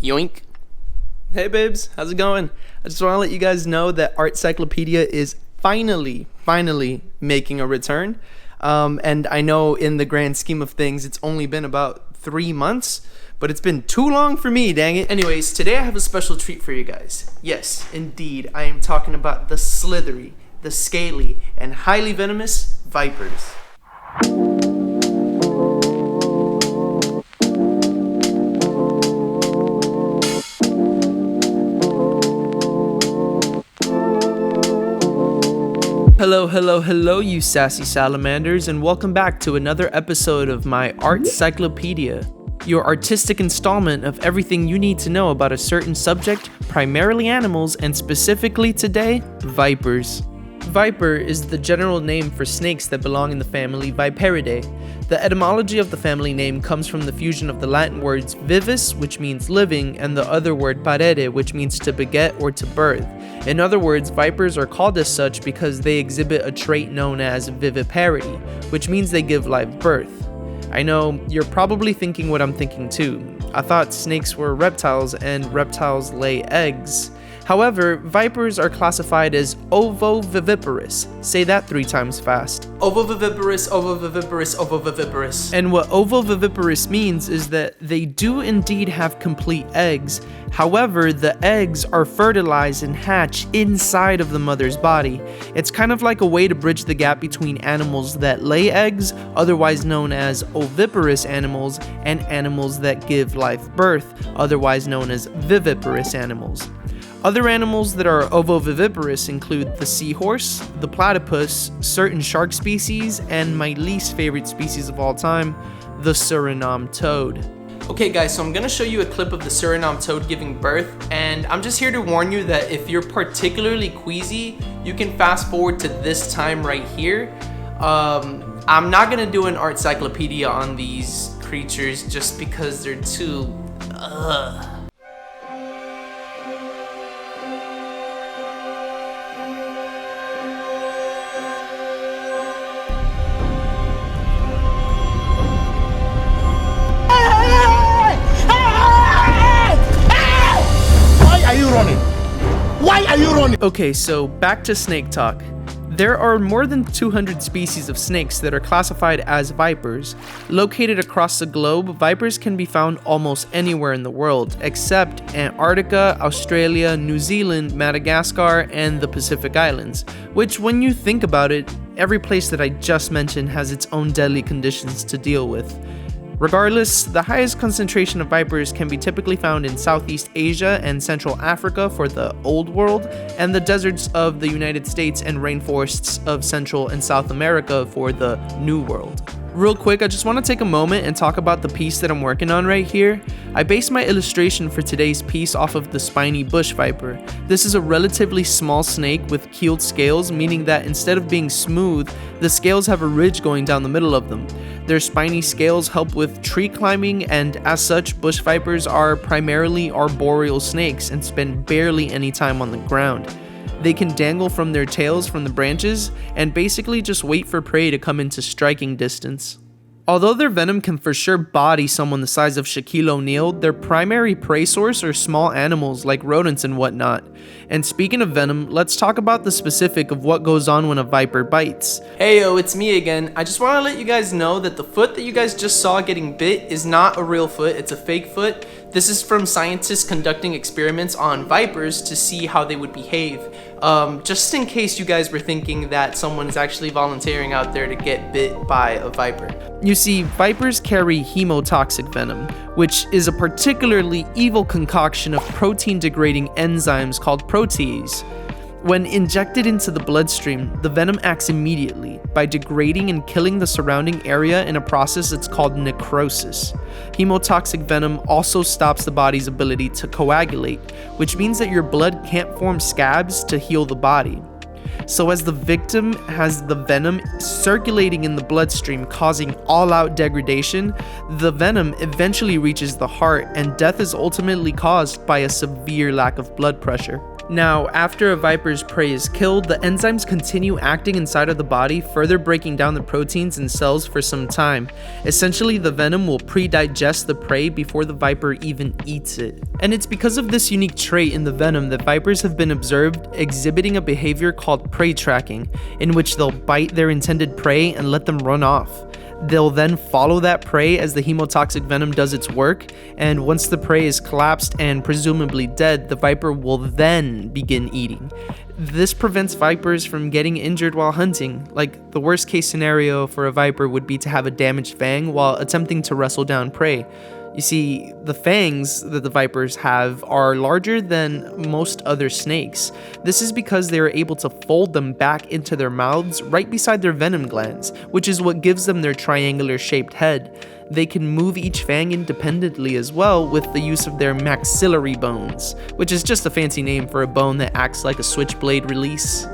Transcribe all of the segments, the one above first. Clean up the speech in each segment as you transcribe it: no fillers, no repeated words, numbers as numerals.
Yoink. Hey babes, how's it going? I just want to let you guys know that ART-CYCLOPEDIA is finally making a return. And I know in the grand scheme of things, it's only been about 3 months, but it's been too long for me, dang it. Anyways, today I have a special treat for you guys. Yes, indeed, I am talking about the slithery, the scaly, and highly venomous vipers. Hello, you sassy salamanders, and welcome back to another episode of my ART-CYCLOPEDIA, your artistic installment of everything you need to know about a certain subject, primarily animals, and specifically today, vipers. Viper is the general name for snakes that belong in the family Viperidae. The etymology of the family name comes from the fusion of the Latin words vivis, which means living, and the other word parere, which means to beget or to birth. In other words, vipers are called as such because they exhibit a trait known as viviparity, which means they give live birth. I know, you're probably thinking what I'm thinking too. I thought snakes were reptiles and reptiles lay eggs. However, vipers are classified as ovoviviparous. Say that 3 times fast. Ovoviviparous, ovoviviparous, ovoviviparous. And what ovoviviparous means is that they do indeed have complete eggs. However, the eggs are fertilized and hatch inside of the mother's body. It's kind of like a way to bridge the gap between animals that lay eggs, otherwise known as oviparous animals, and animals that give live birth, otherwise known as viviparous animals. Other animals that are ovoviviparous include the seahorse, the platypus, certain shark species, and my least favorite species of all time, the Surinam toad. Okay guys, so I'm going to show you a clip of the Surinam toad giving birth, and I'm just here to warn you that if you're particularly queasy, you can fast forward to this time right here. I'm not going to do an ART-CYCLOPEDIA on these creatures just because they're too... Why are you running? Okay, so back to snake talk. There are more than 200 species of snakes that are classified as vipers. Located across the globe, vipers can be found almost anywhere in the world, except Antarctica, Australia, New Zealand, Madagascar, and the Pacific Islands, which when you think about it, every place that I just mentioned has its own deadly conditions to deal with. Regardless, the highest concentration of vipers can be typically found in Southeast Asia and Central Africa for the Old World, and the deserts of the United States and rainforests of Central and South America for the New World. Real quick, I just want to take a moment and talk about the piece that I'm working on right here. I based my illustration for today's piece off of the spiny bush viper. This is a relatively small snake with keeled scales, meaning that instead of being smooth, the scales have a ridge going down the middle of them. Their spiny scales help with tree climbing, and as such, bush vipers are primarily arboreal snakes and spend barely any time on the ground. They can dangle from their tails from the branches and basically just wait for prey to come into striking distance. Although their venom can for sure body someone the size of Shaquille O'Neal, their primary prey source are small animals like rodents and whatnot. And speaking of venom, let's talk about the specific of what goes on when a viper bites. Heyo, it's me again. I just want to let you guys know that the foot that you guys just saw getting bit is not a real foot, it's a fake foot. This is from scientists conducting experiments on vipers to see how they would behave. Just in case you guys were thinking that someone is actually volunteering out there to get bit by a viper. You see, vipers carry hemotoxic venom, which is a particularly evil concoction of protein-degrading enzymes called protease. When injected into the bloodstream, the venom acts immediately by degrading and killing the surrounding area in a process that's called necrosis. Hemotoxic venom also stops the body's ability to coagulate, which means that your blood can't form scabs to heal the body. So as the victim has the venom circulating in the bloodstream causing all-out degradation, the venom eventually reaches the heart and death is ultimately caused by a severe lack of blood pressure. Now, after a viper's prey is killed, the enzymes continue acting inside of the body, further breaking down the proteins in cells for some time. Essentially, the venom will pre-digest the prey before the viper even eats it. And it's because of this unique trait in the venom that vipers have been observed exhibiting a behavior called prey tracking, in which they'll bite their intended prey and let them run off. They'll then follow that prey as the hemotoxic venom does its work, and once the prey is collapsed and presumably dead, the viper will then begin eating. This prevents vipers from getting injured while hunting. Like, the worst case scenario for a viper would be to have a damaged fang while attempting to wrestle down prey. You see, the fangs that the vipers have are larger than most other snakes. This is because they are able to fold them back into their mouths right beside their venom glands, which is what gives them their triangular shaped head. They can move each fang independently as well with the use of their maxillary bones, which is just a fancy name for a bone that acts like a switchblade release.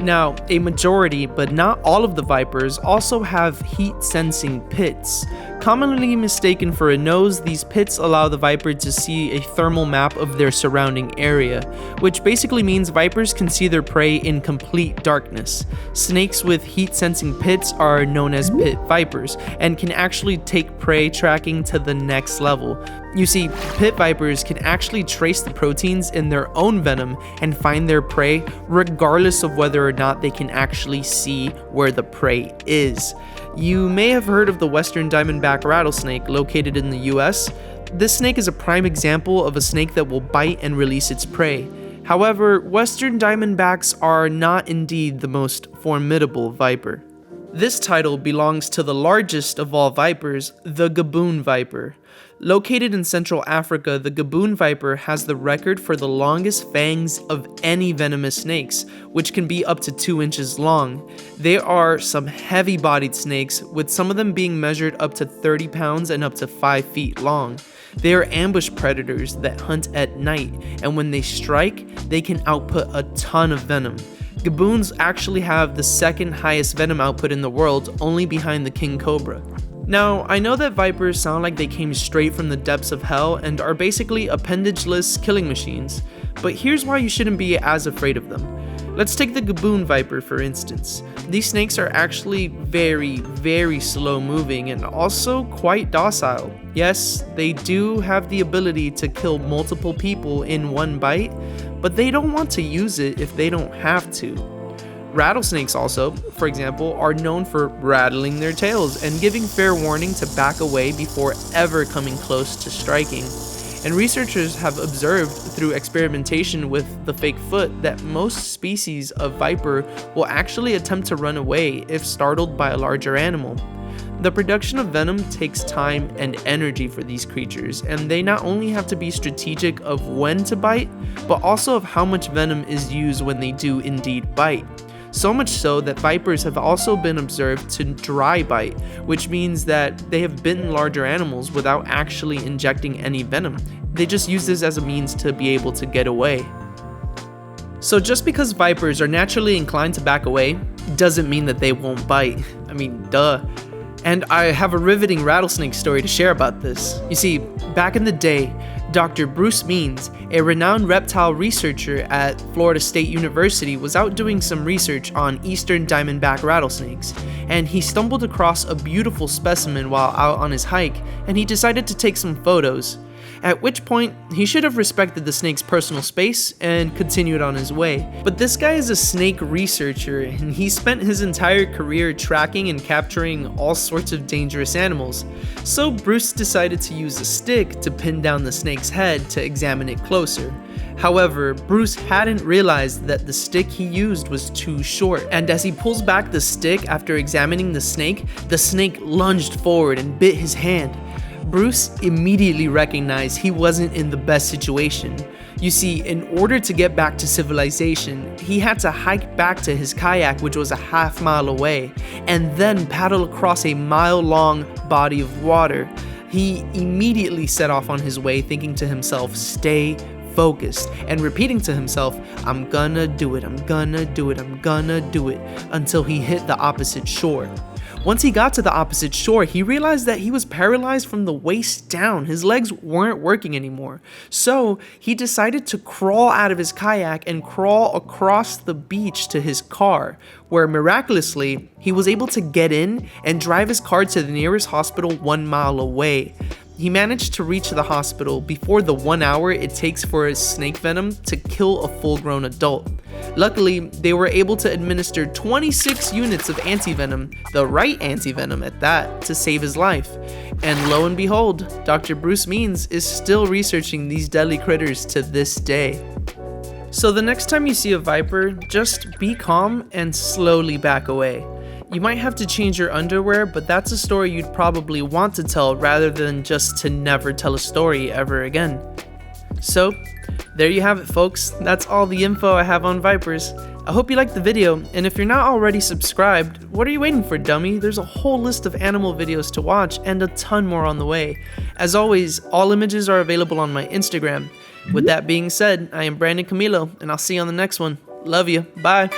Now, a majority, but not all of the vipers also have heat-sensing pits. Commonly mistaken for a nose, these pits allow the viper to see a thermal map of their surrounding area, which basically means vipers can see their prey in complete darkness. Snakes with heat-sensing pits are known as pit vipers, and can actually take prey tracking to the next level. You see, pit vipers can actually trace the proteins in their own venom and find their prey regardless of whether or not they can actually see where the prey is. You may have heard of the western diamondback rattlesnake located in the US. This snake is a prime example of a snake that will bite and release its prey. However, western diamondbacks are not indeed the most formidable viper. This title belongs to the largest of all vipers, the Gaboon viper. Located in Central Africa, the Gaboon viper has the record for the longest fangs of any venomous snakes, which can be up to 2 inches long. They are some heavy-bodied snakes, with some of them being measured up to 30 pounds and up to 5 feet long. They are ambush predators that hunt at night, and when they strike, they can output a ton of venom. Gaboons actually have the second highest venom output in the world, only behind the king cobra. Now, I know that vipers sound like they came straight from the depths of hell and are basically appendage-less killing machines, but here's why you shouldn't be as afraid of them. Let's take the Gaboon viper for instance. These snakes are actually very slow moving and also quite docile. Yes, they do have the ability to kill multiple people in one bite, but they don't want to use it if they don't have to. Rattlesnakes also, for example, are known for rattling their tails and giving fair warning to back away before ever coming close to striking. And researchers have observed through experimentation with the fake foot that most species of viper will actually attempt to run away if startled by a larger animal. The production of venom takes time and energy for these creatures, and they not only have to be strategic of when to bite, but also of how much venom is used when they do indeed bite. So much so that vipers have also been observed to dry bite, which means that they have bitten larger animals without actually injecting any venom. They just use this as a means to be able to get away. So just because vipers are naturally inclined to back away, doesn't mean that they won't bite. I mean, duh. And I have a riveting rattlesnake story to share about this. You see, back in the day, Dr. Bruce Means, a renowned reptile researcher at Florida State University, was out doing some research on eastern diamondback rattlesnakes, and he stumbled across a beautiful specimen while out on his hike, and he decided to take some photos. At which point, he should have respected the snake's personal space and continued on his way. But this guy is a snake researcher, and he spent his entire career tracking and capturing all sorts of dangerous animals. So Bruce decided to use a stick to pin down the snake's head to examine it closer. However, Bruce hadn't realized that the stick he used was too short, and as he pulls back the stick after examining the snake lunged forward and bit his hand. Bruce immediately recognized he wasn't in the best situation. You see, in order to get back to civilization, he had to hike back to his kayak, which was a half-mile away, and then paddle across a mile-long body of water. He immediately set off on his way, thinking to himself, stay focused, and repeating to himself, I'm gonna do it, I'm gonna do it, I'm gonna do it, until he hit the opposite shore. Once he got to the opposite shore, he realized that he was paralyzed from the waist down. His legs weren't working anymore. So he decided to crawl out of his kayak and crawl across the beach to his car, where miraculously, he was able to get in and drive his car to the nearest hospital 1 mile away. He managed to reach the hospital before the 1 hour it takes for a snake venom to kill a full-grown adult. Luckily, they were able to administer 26 units of antivenom, the right antivenom at that, to save his life. And lo and behold, Dr. Bruce Means is still researching these deadly critters to this day. So the next time you see a viper, just be calm and slowly back away. You might have to change your underwear, but that's a story you'd probably want to tell rather than just to never tell a story ever again. So, there you have it, folks. That's all the info I have on vipers. I hope you liked the video, and if you're not already subscribed, what are you waiting for, dummy? There's a whole list of animal videos to watch and a ton more on the way. As always, all images are available on my Instagram. With that being said, I am Brandon Camilo, and I'll see you on the next one. Love you. Bye.